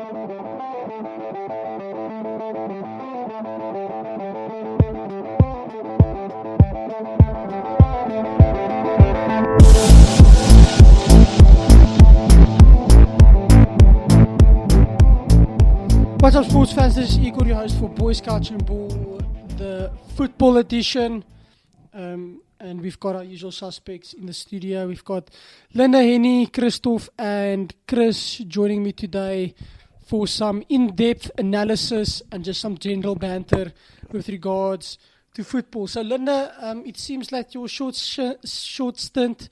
What's up, sports fans? This is Igor, your host for Boys Couch and Ball, the football edition. And we've got our usual suspects in the studio. We've got Linda, Henny, Christoph, and Chris joining me today for some in-depth analysis and just some general banter with regards to football. So, Linda, it seems like your short stint,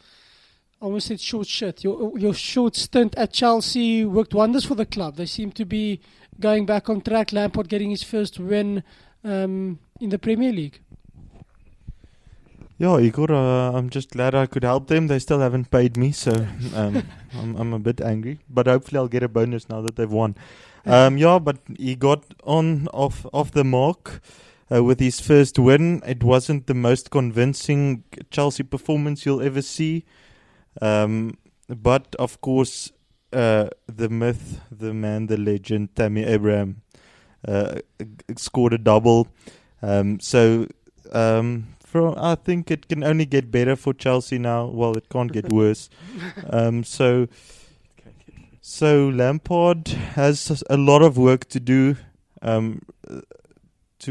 I almost said short shit, your short stint at Chelsea worked wonders for the club. They seem to be going back on track. Lampard getting his first win in the Premier League. Yeah, Igor, I'm just glad I could help them. They still haven't paid me, so I'm a bit angry. But hopefully I'll get a bonus now that they've won. But he got off the mark with his first win. It wasn't the most convincing Chelsea performance you'll ever see. But, of course, the myth, the man, the legend, Tammy Abraham scored a double. I think it can only get better for Chelsea now. Well, it can't get worse. So Lampard has a lot of work to do. To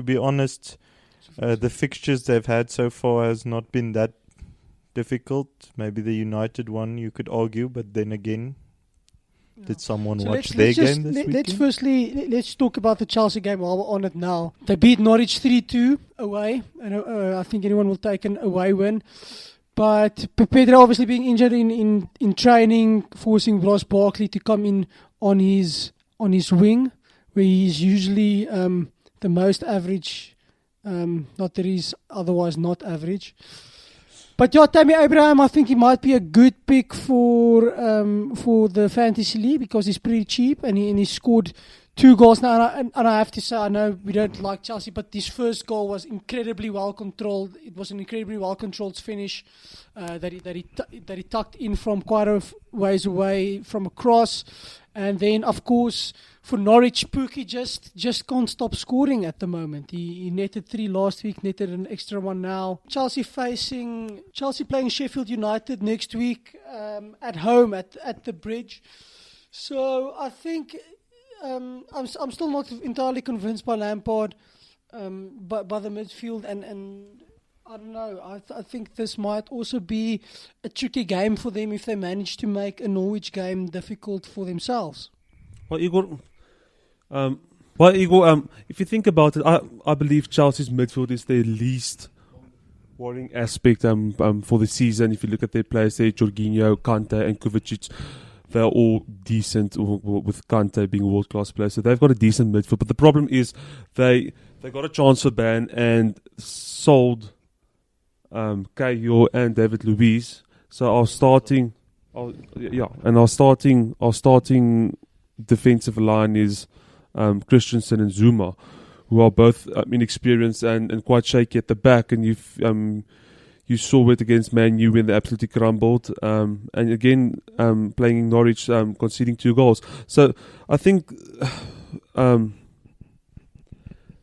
be honest, the fixtures they've had so far has not been that difficult. Maybe the United one you could argue, but then again, did someone watch their game this weekend? Let's talk about the Chelsea game while we're on it now. They beat Norwich 3-2 away, and I think anyone will take an away win. But Pedro obviously being injured in training, forcing Ross Barkley to come in on his wing, where he's usually the most average. Not that he's otherwise not average. But yeah, Tammy Abraham, I think he might be a good pick for the fantasy league because he's pretty cheap and he scored 2 goals now. And I have to say, I know we don't like Chelsea, but this first goal was incredibly well controlled. It was an incredibly well controlled finish that he tucked in from quite a ways away from a cross. And then, of course, for Norwich, Pookie just can't stop scoring at the moment. He netted 3 last week, netted an extra 1 now. Chelsea playing Sheffield United next week at home at the Bridge. So I think I'm still not entirely convinced by Lampard, by the midfield, and I don't know. I think this might also be a tricky game for them if they manage to make a Norwich game difficult for themselves. Well, Igor, if you think about it, I believe Chelsea's midfield is their least worrying aspect for the season. If you look at their players, there, Jorginho, Kante, and Kovacic, they're all decent, with Kante being a world-class player. So they've got a decent midfield. But the problem is they got a transfer ban and sold Cahill and David Luiz. So our starting defensive line is Christensen and Zuma, who are both inexperienced and quite shaky at the back. And you saw it against Man U when they absolutely crumbled. And again, playing in Norwich, conceding 2 goals. So I think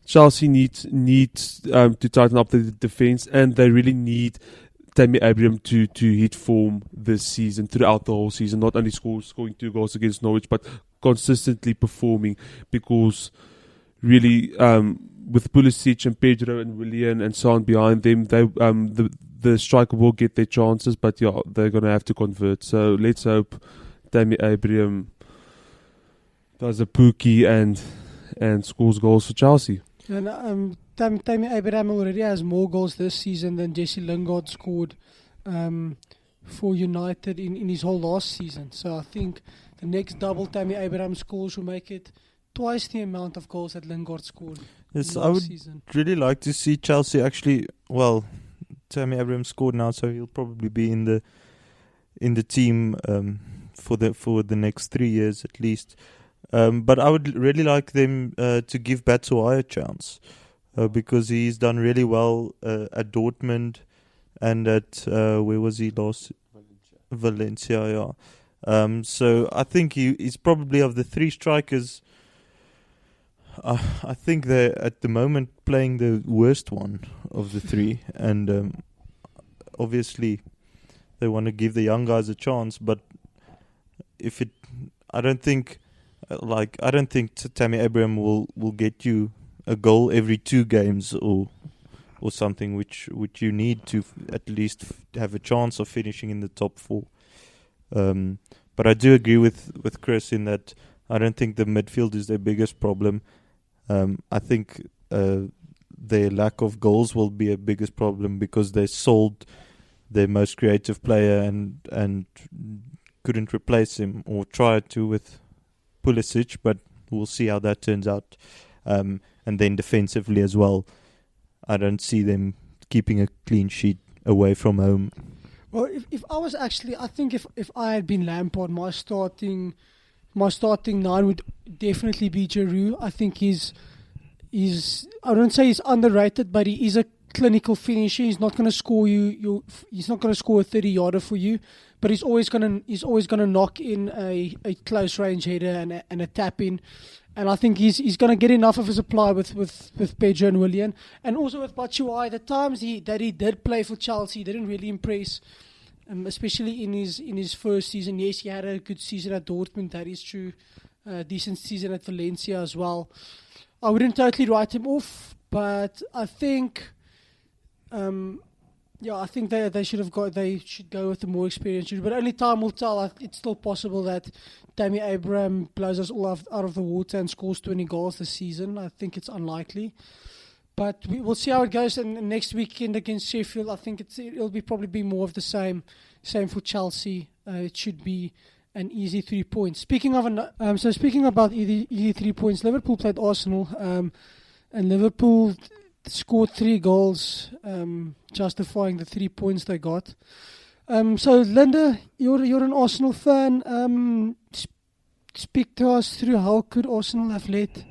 Chelsea needs to tighten up the defense, and they really need Tammy Abraham to hit form this season, throughout the whole season. Not only scoring 2 goals against Norwich, but consistently performing. Because really, with Pulisic and Pedro and Willian and so on behind them, the striker will get their chances. But yeah, they're going to have to convert. So let's hope Tammy Abraham does a Pookie and scores goals for Chelsea. And Tammy Abraham already has more goals this season than Jesse Lingard scored for United in his whole last season. So I think the next double Tammy Abraham scores will make it twice the amount of goals that Lingard scored last season. Really like to see Chelsea actually. Well, Tammy Abraham scored now, so he'll probably be in the team for the next 3 years at least. But I would really like them to give Batshuayi a chance because he's done really well at Dortmund and at where was he last? Valencia, yeah. So I think he's probably, of the 3 strikers I think they're at the moment playing the worst one of the three, and obviously they want to give the young guys a chance. But I don't think Tammy Abraham will get you a goal every 2 games or something, which you need to at least have a chance of finishing in the top 4. But I do agree with Chris in that I don't think the midfield is their biggest problem. I think their lack of goals will be a biggest problem because they sold their most creative player and couldn't replace him or tried to with Pulisic, but we'll see how that turns out. And then defensively as well, I don't see them keeping a clean sheet away from home. Well, if I was actually, I think if I had been Lampard, my starting 9 would definitely be Giroud. I think he's I don't say he's underrated, but he is a clinical finisher. He's not going to score he's not going to score a 30-yarder for you, but he's always going to knock in a close range header and a tap in. And I think he's going to get enough of a supply with Pedro and Willian. And also with Batshuayi, the times that he did play for Chelsea didn't really impress, especially in his first season. Yes, he had a good season at Dortmund, that is true. Decent season at Valencia as well. I wouldn't totally write him off, but I think... I think they should go with the more experienced shooter, but only time will tell. It's still possible that Tammy Abraham blows us all out of the water and scores 20 goals this season. I think it's unlikely, but we'll see how it goes. And next weekend against Sheffield, I think it'll probably be more of the same. Same for Chelsea. It should be an easy 3 points. Speaking about easy 3 points, Liverpool played Arsenal, and Liverpool scored 3 goals, justifying the 3 points they got. So, Linda, you're an Arsenal fan. Speak to us through how could Arsenal have let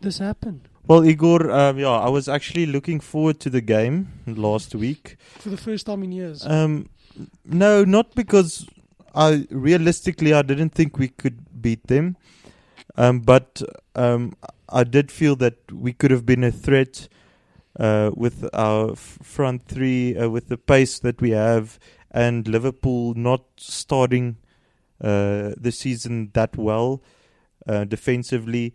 this happen? Well, Igor, I was actually looking forward to the game last week. For the first time in years. No, not because I didn't think we could beat them. But I did feel that we could have been a threat with our front three, with the pace that we have, and Liverpool not starting the season that well defensively.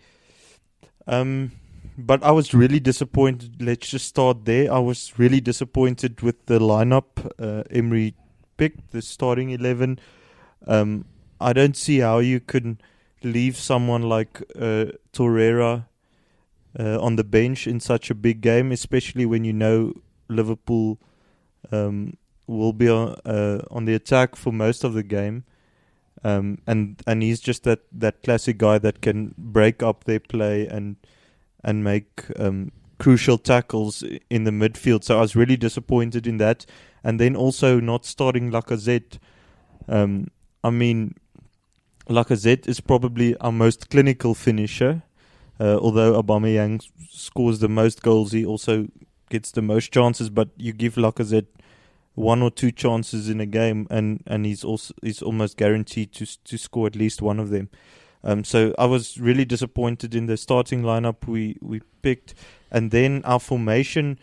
But I was really disappointed. Let's just start there. I was really disappointed with the lineup Emery picked, the starting 11. I don't see how you can leave someone like Torreira on the bench in such a big game, especially when you know Liverpool will be on the attack for most of the game, and he's just that classic guy that can break up their play and make crucial tackles in the midfield. So I was really disappointed in that, and then also not starting Lacazette. Lacazette is probably our most clinical finisher. Although Aubameyang scores the most goals, he also gets the most chances. But you give Lacazette 1 or 2 chances in a game, and he's almost guaranteed to score at least one of them. So I was really disappointed in the starting lineup we picked, and then our formation.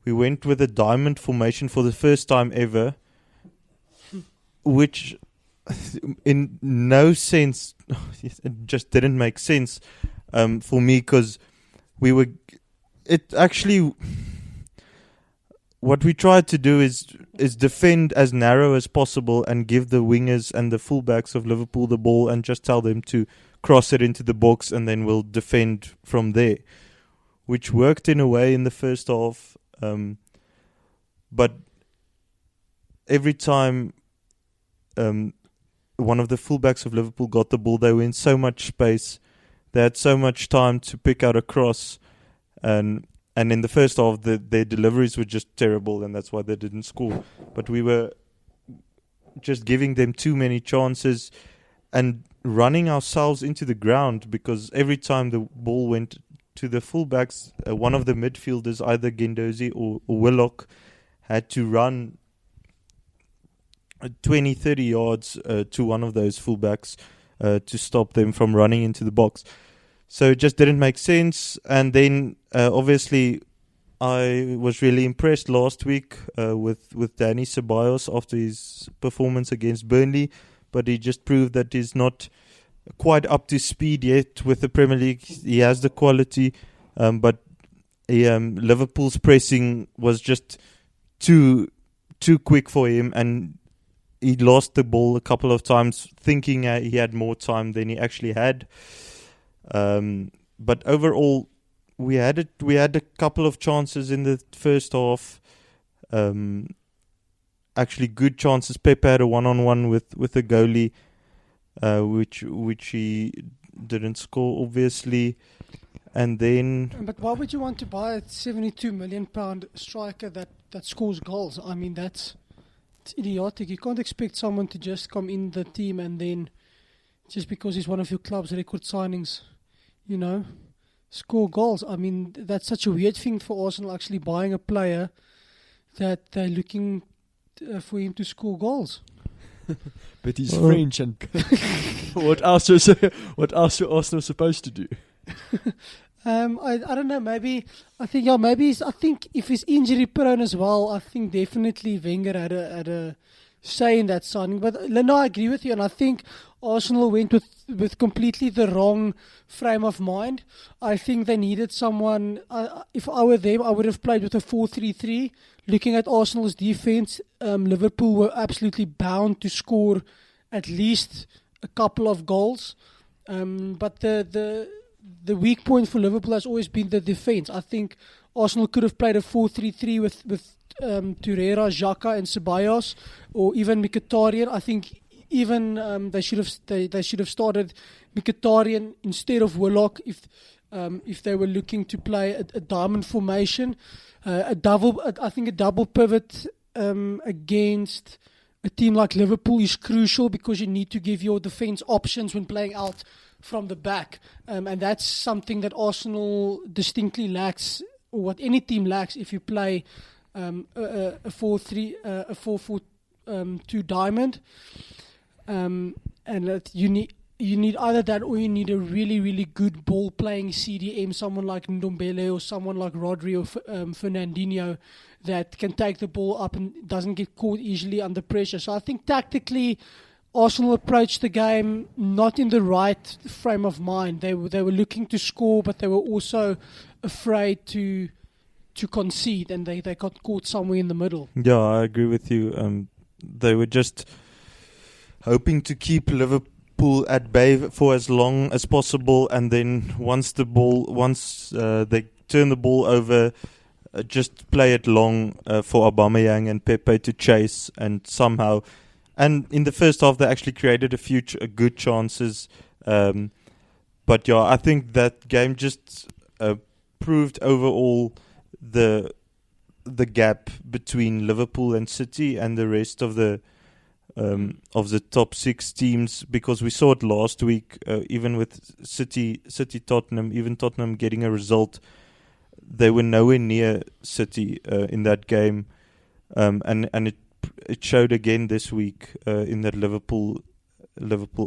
We went with a diamond formation for the first time ever, which in no sense it just didn't make sense. For me, because what we tried to do is defend as narrow as possible and give the wingers and the fullbacks of Liverpool the ball and just tell them to cross it into the box, and then we'll defend from there, which worked in a way in the first half. But every time one of the fullbacks of Liverpool got the ball, they were in so much space. They had so much time to pick out a cross, and in the first half, their deliveries were just terrible, and that's why they didn't score. But we were just giving them too many chances and running ourselves into the ground, because every time the ball went to the fullbacks, one of the midfielders, either Guendouzi or Willock, had to run 20, 30 yards to one of those fullbacks to stop them from running into the box. So it just didn't make sense. And then obviously I was really impressed last week with Danny Ceballos after his performance against Burnley, but he just proved that he's not quite up to speed yet with the Premier League. He has the quality, but Liverpool's pressing was just too quick for him, and he lost the ball a couple of times thinking he had more time than he actually had. But overall, we had a couple of chances in the first half. Actually, good chances. Pepe had a one-on-one with the goalie, which he didn't score, obviously. And then, But why would you want to buy a £72 million striker that scores goals? I mean, it's idiotic. You can't expect someone to just come in the team and then, just because he's one of your club's record signings, score goals. I mean, that's such a weird thing for Arsenal, actually buying a player that they're looking for him to score goals. But he's French, and what else are Arsenal supposed to do? I don't know. Maybe I think if he's injury prone as well, I think definitely Wenger had a say in that signing. But no, I agree with you, and I think Arsenal went with completely the wrong frame of mind. I think they needed someone. If I were them, I would have played with a 4-3-3. Looking at Arsenal's defense, Liverpool were absolutely bound to score at least a couple of goals. But the weak point for Liverpool has always been the defense. I think Arsenal could have played a 4-3-3 with Torreira, Xhaka and Ceballos, or even Mkhitaryan. I think even they should have started Mkhitaryan instead of Willock if they were looking to play a diamond formation, I think a double pivot against a team like Liverpool is crucial, because you need to give your defense options when playing out from the back, and that's something that Arsenal distinctly lacks, or what any team lacks if you play a 4-4-2 diamond, and that you need either that, or you need a really, really good ball playing CDM, someone like Ndombele or someone like Rodri or Fernandinho, that can take the ball up and doesn't get caught easily under pressure. So I think tactically Arsenal approached the game not in the right frame of mind. They were looking to score, but they were also afraid to concede, and they got caught somewhere in the middle. Yeah, I agree with you. They were just hoping to keep Liverpool at bay for as long as possible, and then once they turn the ball over, just play it long for Aubameyang and Pepe to chase, and somehow. And in the first half, they actually created a few good chances. But yeah, I think that game just proved overall the gap between Liverpool and City and the rest of the top six teams, because we saw it last week, even with City, Tottenham, even Tottenham getting a result, they were nowhere near City in that game, and it showed again this week in that Liverpool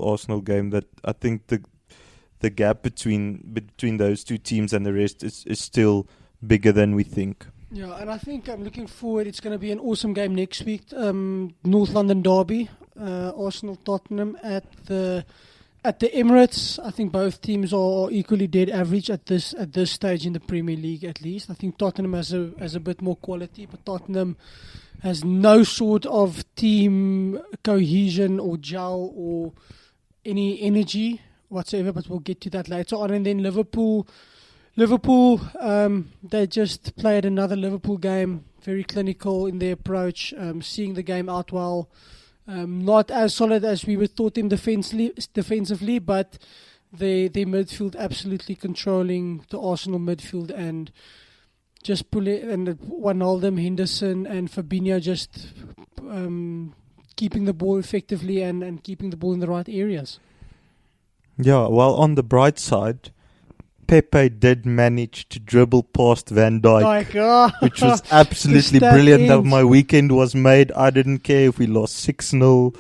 Arsenal game, that I think the gap between those two teams and the rest is still bigger than we think. Yeah, and I think I'm looking forward. It's going to be an awesome game next week. North London derby, Arsenal Tottenham at the Emirates. I think both teams are equally dead average at this stage in the Premier League. At least I think Tottenham has a bit more quality, but Tottenham has no sort of team cohesion or gel or any energy whatsoever. But we'll get to that later on. And then Liverpool, they just played another Liverpool game, very clinical in their approach, seeing the game out well. Not as solid as we would thought them defensively, but their midfield absolutely controlling the Arsenal midfield, and just Wijnaldum, Henderson and Fabinho just keeping the ball effectively and keeping the ball in the right areas. Yeah, well, on the bright side, Pepe did manage to dribble past Van Dijk, which was absolutely brilliant. That my weekend was made. I didn't care if we lost 6-0,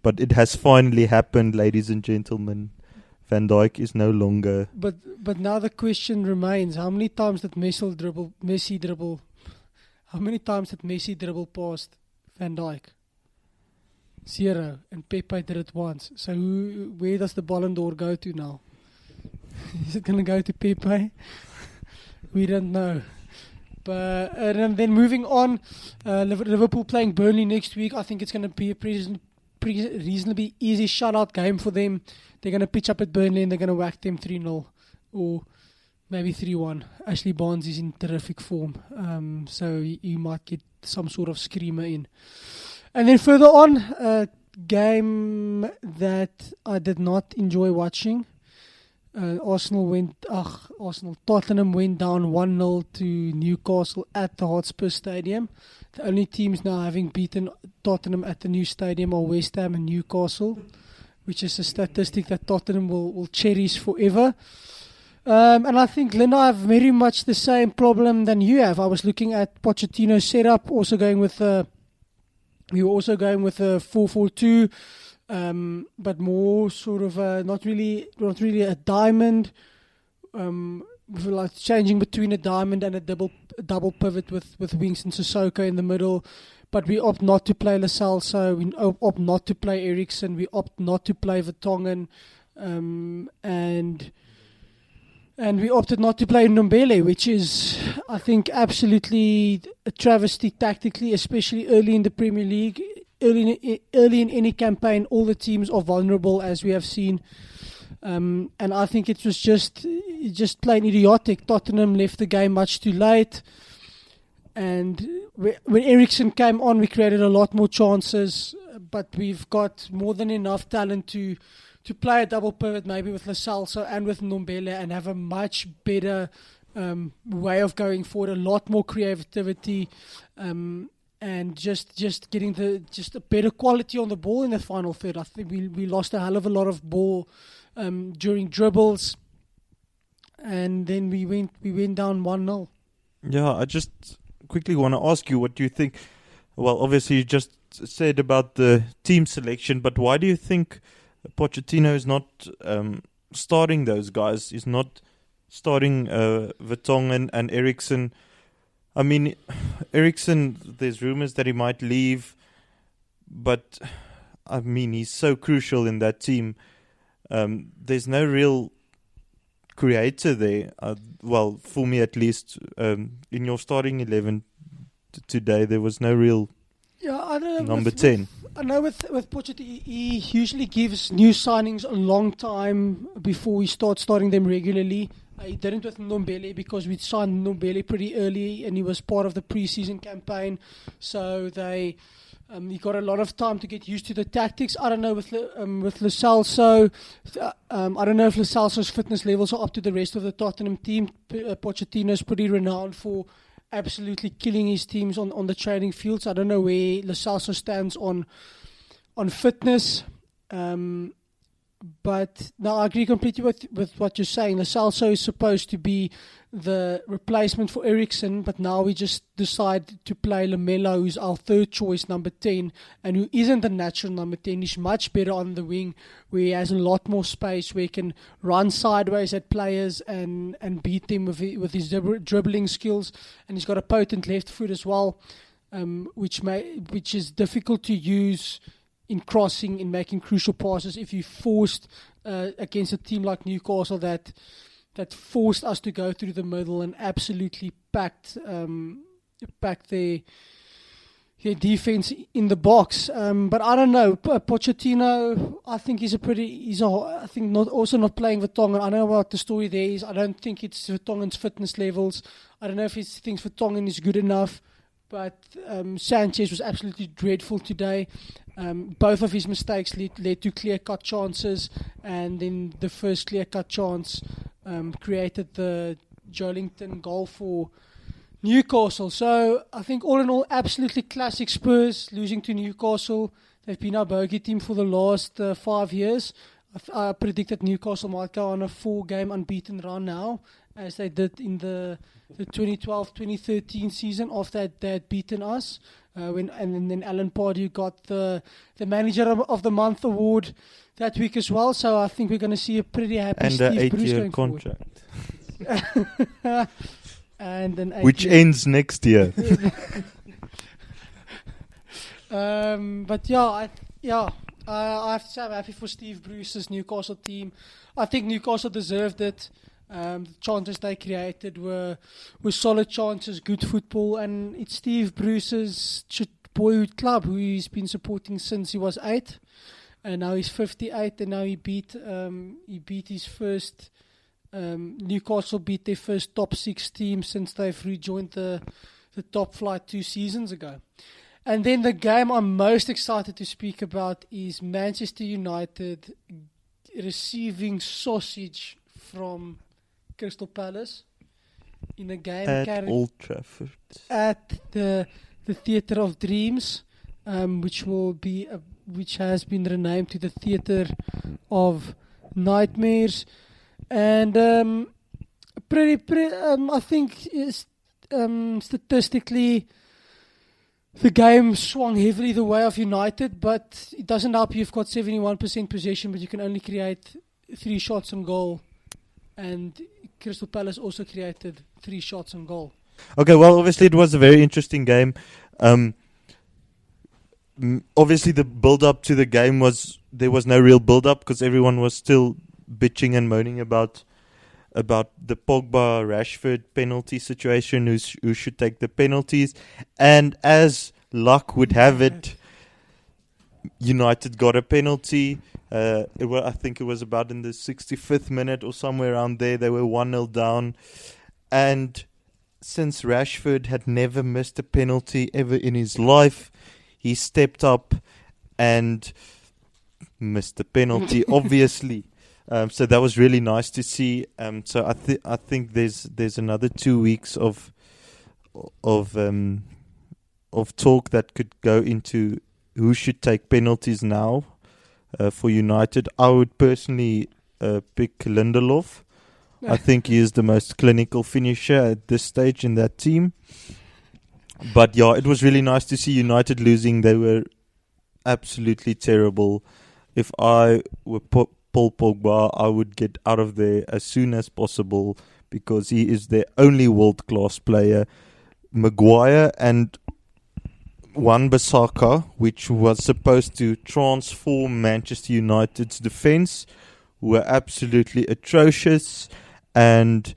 but it has finally happened, ladies and gentlemen. Van Dijk is no longer. But now the question remains: how many times did Messi dribble? How many times did Messi dribble past Van Dijk? 0, and Pepe did it once. So where does the Ballon d'Or go to now? Is it going to go to Pepe? We don't know. But and then moving on, Liverpool playing Burnley next week. I think it's going to be a reasonably easy shutout game for them. They're going to pitch up at Burnley and they're going to whack them 3-0 or maybe 3-1. Ashley Barnes is in terrific form, so he might get some sort of screamer in. And then further on, a game that I did not enjoy watching. Tottenham went down 1-0 to Newcastle at the Hotspur Stadium. The only teams now having beaten Tottenham at the new stadium are West Ham and Newcastle, which is a statistic that Tottenham will cherish forever. And I think, Linda, I have very much the same problem than you have. I was looking at Pochettino's setup, we were also going with a 4-4-2, but more sort of not really a diamond. Like changing between a diamond and a double pivot with Winks and Sissoko in the middle. But we opt not to play Lascelles, we opt not to play Eriksen, we opt not to play Vertonghen, and we opted not to play Ndombele, which is, I think, absolutely a travesty tactically, especially early in the Premier League. Early in any campaign, all the teams are vulnerable, as we have seen. And I think it was just plain idiotic. Tottenham left the game much too late. And when Eriksen came on, we created a lot more chances. But we've got more than enough talent to play a double pivot, maybe with Lascelles and with Ndombele, and have a much better way of going forward, a lot more creativity, and just getting a better quality on the ball in the final third. I think we lost a hell of a lot of ball during dribbles, and then we went down 1-0. Yeah, I just quickly want to ask you, what do you think? Well, obviously you just said about the team selection, but why do you think Pochettino is not starting those guys? He's not starting Vertonghen and Eriksen. I mean, Eriksen, there's rumors that he might leave, but I mean, he's so crucial in that team. There's no real creator there. Well, for me at least, in your starting 11 today, there was no real number 10. I know with Pochettino, he usually gives new signings a long time before we starting them regularly. He didn't with Ndombele because we signed Ndombele pretty early and he was part of the pre-season campaign. So he got a lot of time to get used to the tactics. I don't know with Lascelles. I don't know if Lascelles' fitness levels are up to the rest of the Tottenham team. Pochettino is pretty renowned for absolutely killing his teams on the training fields. I don't know where Lascelles stands on fitness. But no, I agree completely with what you're saying. Lascelles is supposed to be the replacement for Eriksen, but now we just decide to play Lamela, who's our third choice number 10, and who isn't a natural number 10. He's much better on the wing, where he has a lot more space, where he can run sideways at players and beat them with his dribbling skills. And he's got a potent left foot as well, which is difficult to use in crossing, in making crucial passes. If you forced against a team like Newcastle that forced us to go through the middle and absolutely packed their defense in the box. But I don't know. Pochettino, I think I think not playing Vertonghen. I know what the story there is. I don't think it's Vertonghen's fitness levels. I don't know if he thinks Vertonghen is good enough. But Sanchez was absolutely dreadful today. Both of his mistakes led to clear-cut chances, and then the first clear-cut chance created the Joelinton goal for Newcastle. So I think all in all, absolutely classic Spurs losing to Newcastle. They've been our bogey team for the last 5 years. I predict that Newcastle might go on a 4-game unbeaten run now, as they did in the 2012-2013 season after they had beaten us. And then Alan Pardew got the Manager of the Month award that week as well. So I think we're going to see a pretty happy And Steve an Bruce 8-year going forward. contract. And an 8 Which ends next year. But I have to say I'm happy for Steve Bruce's Newcastle team. I think Newcastle deserved it. The chances they created were solid chances, good football, and it's Steve Bruce's boyhood club who he's been supporting since he was 8, and now he's 58, and now he beat his first. Newcastle beat their first top 6 team since they've rejoined the top flight 2 seasons ago. And then the game I'm most excited to speak about is Manchester United receiving sausage from Crystal Palace in a game At Old Trafford. at the Theatre of Dreams, which has been renamed to the Theatre of Nightmares, and I think statistically the game swung heavily the way of United, but it doesn't help. You've got 71% possession, but you can only create 3 shots on goal, and Crystal Palace also created 3 shots on goal. Okay, well, obviously it was a very interesting game. Obviously the build-up to the game there was no real build-up because everyone was still bitching and moaning about the Pogba-Rashford penalty situation, who should take the penalties. And as luck would have it, United got a penalty. I think it was about in the 65th minute or somewhere around there. They were 1-0 down. And since Rashford had never missed a penalty ever in his life, he stepped up and missed the penalty, obviously. So that was really nice to see. So I think there's another 2 weeks of talk that could go into who should take penalties now for United. I would personally pick Lindelof. I think he is the most clinical finisher at this stage in that team. But yeah, it was really nice to see United losing. They were absolutely terrible. If I were Paul Pogba, I would get out of there as soon as possible because he is their only world-class player. Maguire and Wan-Bissaka, which was supposed to transform Manchester United's defence, were absolutely atrocious. And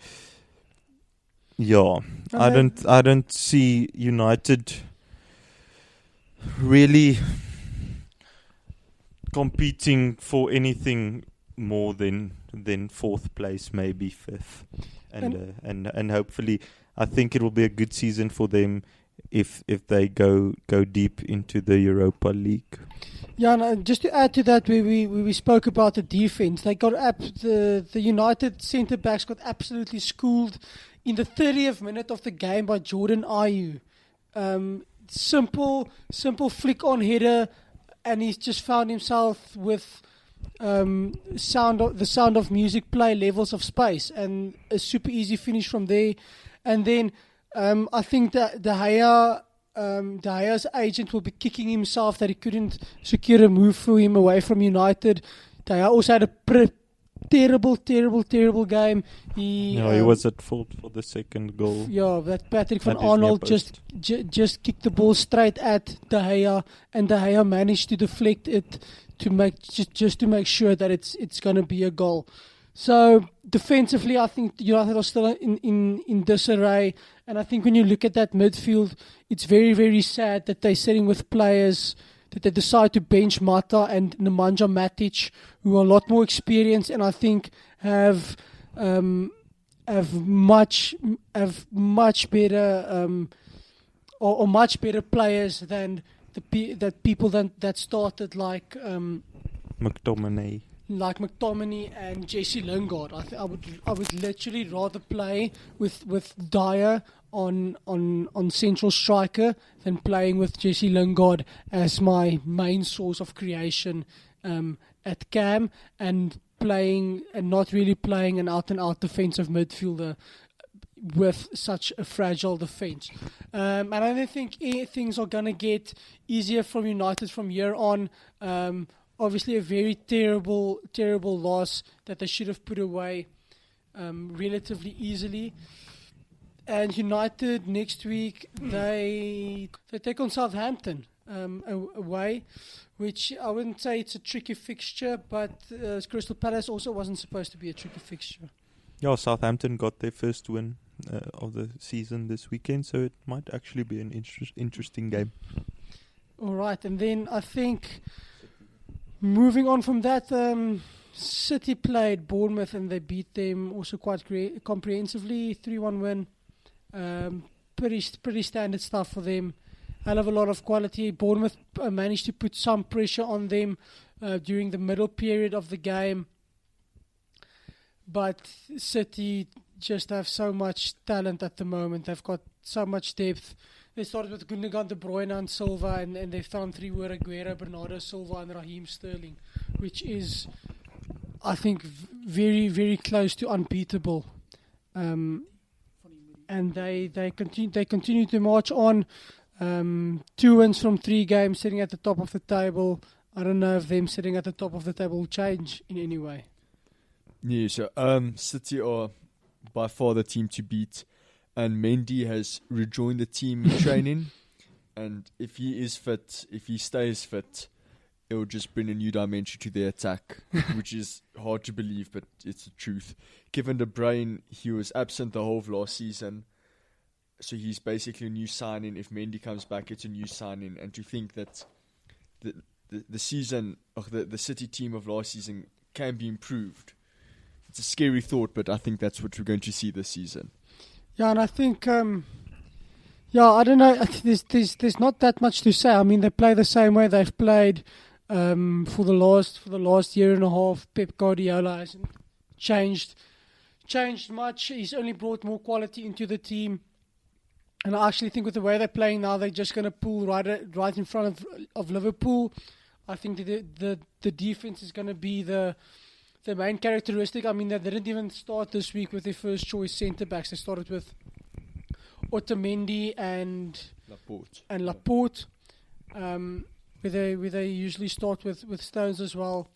yeah, I don't see United really competing for anything more than 4th place, maybe 5th, and hopefully, I think it will be a good season for them if they go deep into the Europa League. Yeah, and just to add to that, we spoke about the defense. They got the United centre backs got absolutely schooled in the 30th minute of the game by Jordan Ayew. Simple flick on header, and he's just found himself with the sound of music play levels of space, and a super easy finish from there. And then I think that De Gea's agent will be kicking himself that he couldn't secure a move for him away from United. De Gea also had a terrible game. He was at fault for the second goal. Yeah, that Patrick van Arnold just kicked the ball straight at De Gea, and De Gea managed to deflect it to make sure that it's going to be a goal. So defensively, I think United are still in disarray, and I think when you look at that midfield, it's very, very sad that they're sitting with players that they decide to bench Mata and Nemanja Matic, who are a lot more experienced, and I think have much better or much better players than people that started like McTominay. Like McTominay and Jesse Lingard. I would literally rather play with Dyer on central striker than playing with Jesse Lingard as my main source of creation at cam, and not really playing an out and out defensive midfielder with such a fragile defense. And I don't think things are gonna get easier from United from here on. obviously a very terrible loss that they should have put away relatively easily. And United next week, they take on Southampton away, which I wouldn't say it's a tricky fixture, but Crystal Palace also wasn't supposed to be a tricky fixture. Yeah, Southampton got their first win of the season this weekend, so it might actually be an interesting game. All right, and then I think moving on from that, City played Bournemouth and they beat them also quite comprehensively, 3-1 win. Pretty standard stuff for them. Hell of a lot of quality. Bournemouth managed to put some pressure on them during the middle period of the game. But City just have so much talent at the moment. They've got so much depth. They started with Gundogan, De Bruyne and Silva, and they've thrown three were Aguero, Bernardo Silva and Raheem Sterling, which is, I think, very, very close to unbeatable. And they continue to march on. 2 wins from 3 games, sitting at the top of the table. I don't know if them sitting at the top of the table will change in any way. Yeah, so City are by far the team to beat, and Mendy has rejoined the team in training, and if he is fit, if he stays fit, it will just bring a new dimension to their attack, which is hard to believe, but it's the truth. Kevin De Bruyne, he was absent the whole of last season, so he's basically a new signing. If Mendy comes back, it's a new signing, and to think that the season of the City team of last season can be improved, it's a scary thought, but I think that's what we're going to see this season. Yeah, and I think, I don't know. There's not that much to say. I mean, they play the same way they've played for the last year and a half. Pep Guardiola hasn't changed much. He's only brought more quality into the team, and I actually think with the way they're playing now, they're just going to pull right in front of Liverpool. I think the defense is going to be the main characteristic. I mean, they didn't even start this week with their first choice centre-backs. They started with Otamendi and Laporte. Where they usually start with Stones as well,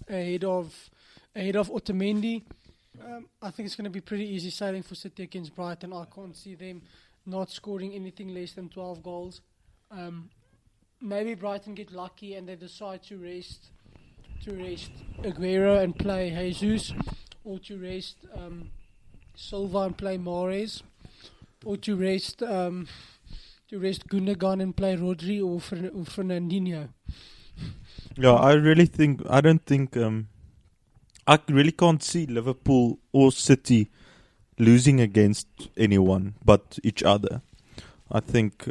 ahead of Otamendi. I think it's going to be pretty easy sailing for City against Brighton. I can't see them not scoring anything less than 12 goals. Maybe Brighton get lucky and they decide to rest Aguero and play Jesus, or to rest Silva and play Mahrez, or to rest Gundogan and play Rodri or Fernandinho. Yeah, I really can't see Liverpool or City losing against anyone but each other. I think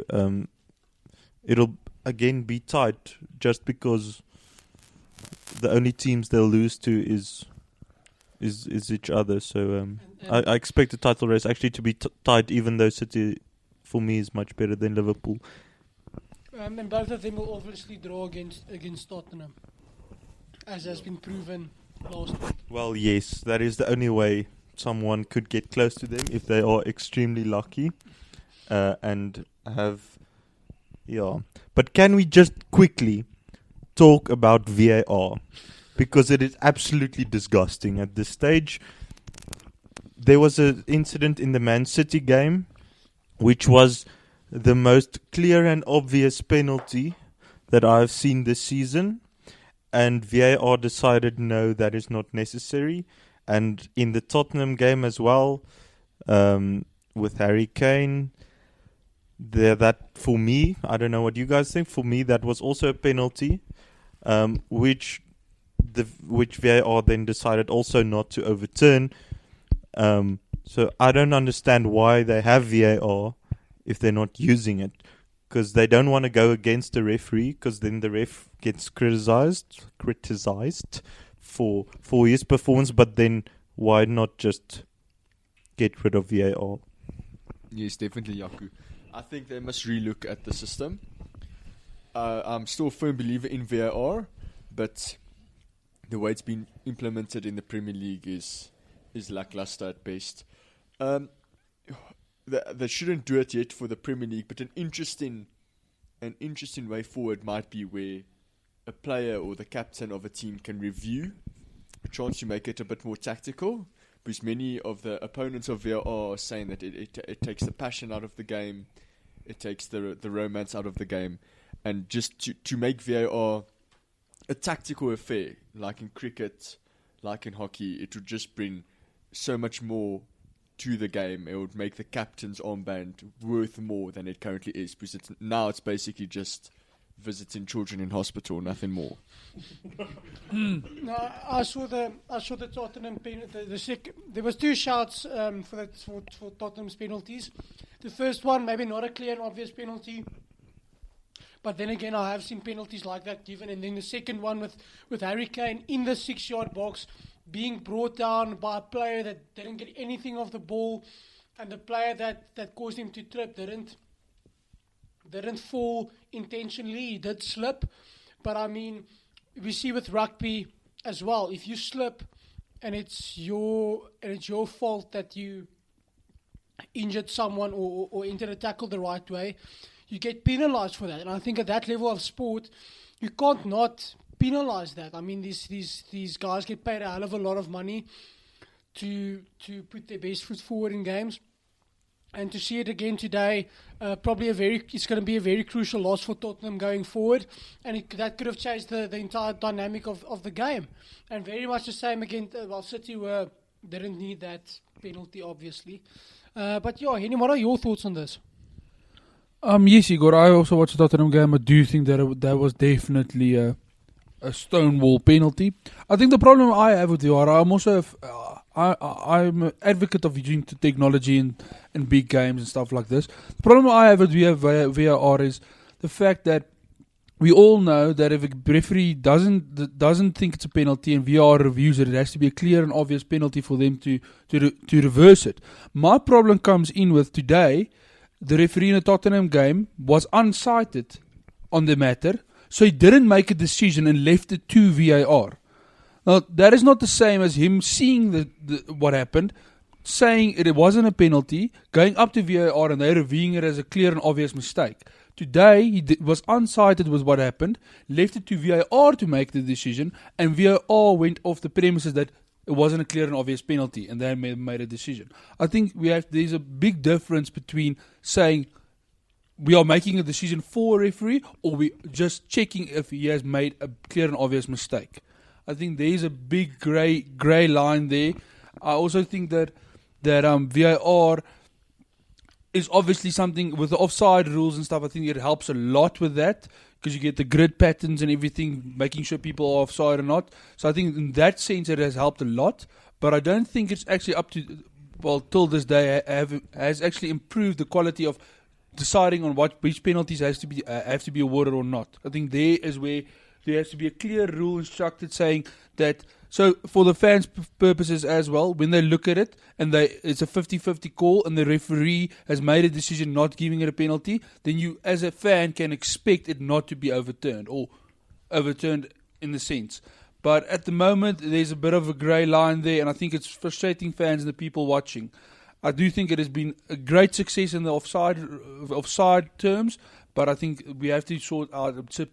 it'll again be tight, just because the only teams they'll lose to is each other. So I expect the title race actually to be tight, even though City, for me, is much better than Liverpool. And both of them will obviously draw against Tottenham, as has been proven last week. Well, yes, that is the only way someone could get close to them, if they are extremely lucky and have... Yeah. But can we just quickly talk about VAR? Because it is absolutely disgusting at this stage. There was an incident in the Man City game, which was the most clear and obvious penalty that I've seen this season. And VAR decided, no, that is not necessary. And in the Tottenham game as well, with Harry Kane, that for me, I don't know what you guys think, for me that was also a penalty, which VAR then decided also not to overturn. So I don't understand why they have VAR if they're not using it, because they don't want to go against the referee, because then the ref gets criticized for his performance. But then why not just get rid of VAR? Yes, definitely, Yaku. I think they must relook at the system. I'm still a firm believer in VAR, but the way it's been implemented in the Premier League is lackluster at best. They shouldn't do it yet for the Premier League, but an interesting way forward might be where a player or the captain of a team can review, a chance to make it a bit more tactical, because many of the opponents of VAR are saying that it takes the passion out of the game, it takes the romance out of the game, and just to make VAR a tactical affair, like in cricket, like in hockey, it would just bring so much more to the game. It would make the captain's armband worth more than it currently is, because now it's basically just visiting children in hospital, nothing more. No, I saw the Tottenham there was 2 shouts for Tottenham's penalties. The first one, maybe not a clear and obvious penalty, but then again, I have seen penalties like that given. And then the second one with Harry Kane in the 6-yard box, being brought down by a player that didn't get anything off the ball, and the player that caused him to trip didn't fall intentionally. He did slip. But I mean, we see with rugby as well, if you slip and it's your fault that you injured someone or entered a tackle the right way, you get penalized for that. And I think at that level of sport, you can't not penalize that. I mean, these guys get paid a hell of a lot of money to put their best foot forward in games. And to see it again today, probably it's going to be a very crucial loss for Tottenham going forward, and that could have changed the entire dynamic of the game. And very much the same again. City didn't need that penalty, obviously. But yeah, Henny, what are your thoughts on this? Yes, Igor. I also watched the Tottenham game. I do think that was definitely a stonewall penalty. I think the problem I have with VAR, I'm also I'm an advocate of using technology in big games and stuff like this. The problem I have with VAR is the fact that we all know that if a referee doesn't think it's a penalty and VAR reviews it, it has to be a clear and obvious penalty for them to reverse it. My problem comes in with today, the referee in a Tottenham game was unsighted on the matter, so he didn't make a decision and left it to VAR. Now, that is not the same as him seeing what happened, saying it wasn't a penalty, going up to VAR and they're reviewing it as a clear and obvious mistake. Today, he was unsighted with what happened, left it to VAR to make the decision, and VAR went off the premises that it wasn't a clear and obvious penalty, and they made a decision. I think there's a big difference between saying we are making a decision for a referee or we just checking if he has made a clear and obvious mistake. I think there is a big grey line there. I also think that VAR is obviously something with the offside rules and stuff. I think it helps a lot with that because you get the grid patterns and everything, making sure people are offside or not. So I think in that sense it has helped a lot. But I don't think it's actually up to, till this day has actually improved the quality of deciding on which penalties have to be awarded or not. I think there is where there has to be a clear rule instructed saying that, so for the fans' purposes as well, when they look at it and it's a 50-50 call and the referee has made a decision not giving it a penalty, then you as a fan can expect it not to be overturned or overturned in the sense. But at the moment, there's a bit of a grey line there, and I think it's frustrating fans and the people watching. I do think it has been a great success in the offside terms, but I think we have to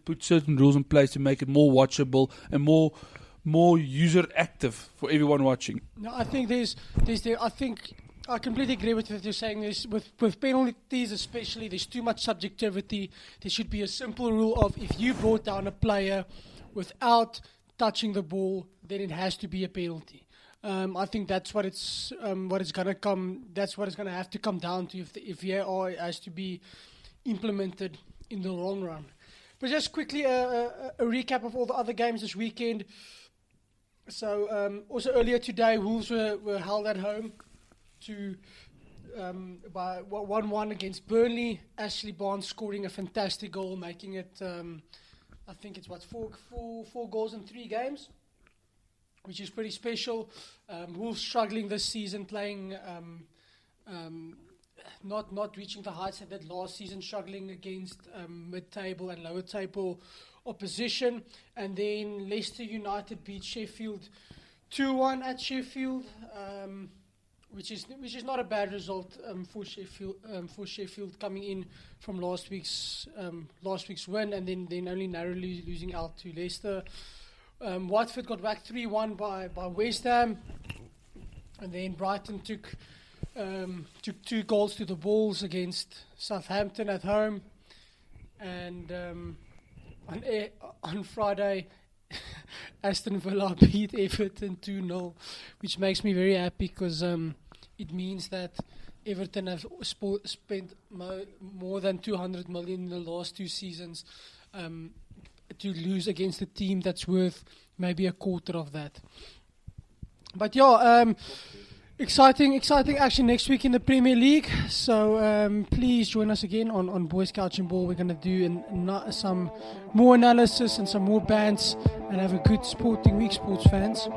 put certain rules in place to make it more watchable and more user active for everyone watching. No, I think I think I completely agree with what you're saying. With penalties especially, there's too much subjectivity. There should be a simple rule of if you brought down a player without touching the ball, then it has to be a penalty. I think that's what it's gonna come. That's what it's gonna have to come down to if VAR has to be implemented in the long run. But just quickly a recap of all the other games this weekend. So also earlier today, Wolves were held at home by 1-1 against Burnley. Ashley Barnes scoring a fantastic goal, making it I think it's four goals in 3 games, which is pretty special. Wolves struggling this season, playing not reaching the heights they did last season, struggling against mid-table and lower table opposition. And then Leicester United beat Sheffield 2-1 at Sheffield. which is not a bad result for Sheffield coming in from last week's win, and then only narrowly losing out to Leicester. Watford got back 3-1 by West Ham, and then Brighton took 2 goals to the Bulls against Southampton at home, and on Friday, Aston Villa beat Everton 2-0, which makes me very happy because it means that Everton have spent more than 200 million in the last 2 seasons to lose against a team that's worth maybe a quarter of that. But yeah, exciting action next week in the Premier League. So please join us again on Boys Couch and Ball. We're going to do some more analysis and some more bands, and have a good sporting week, sports fans.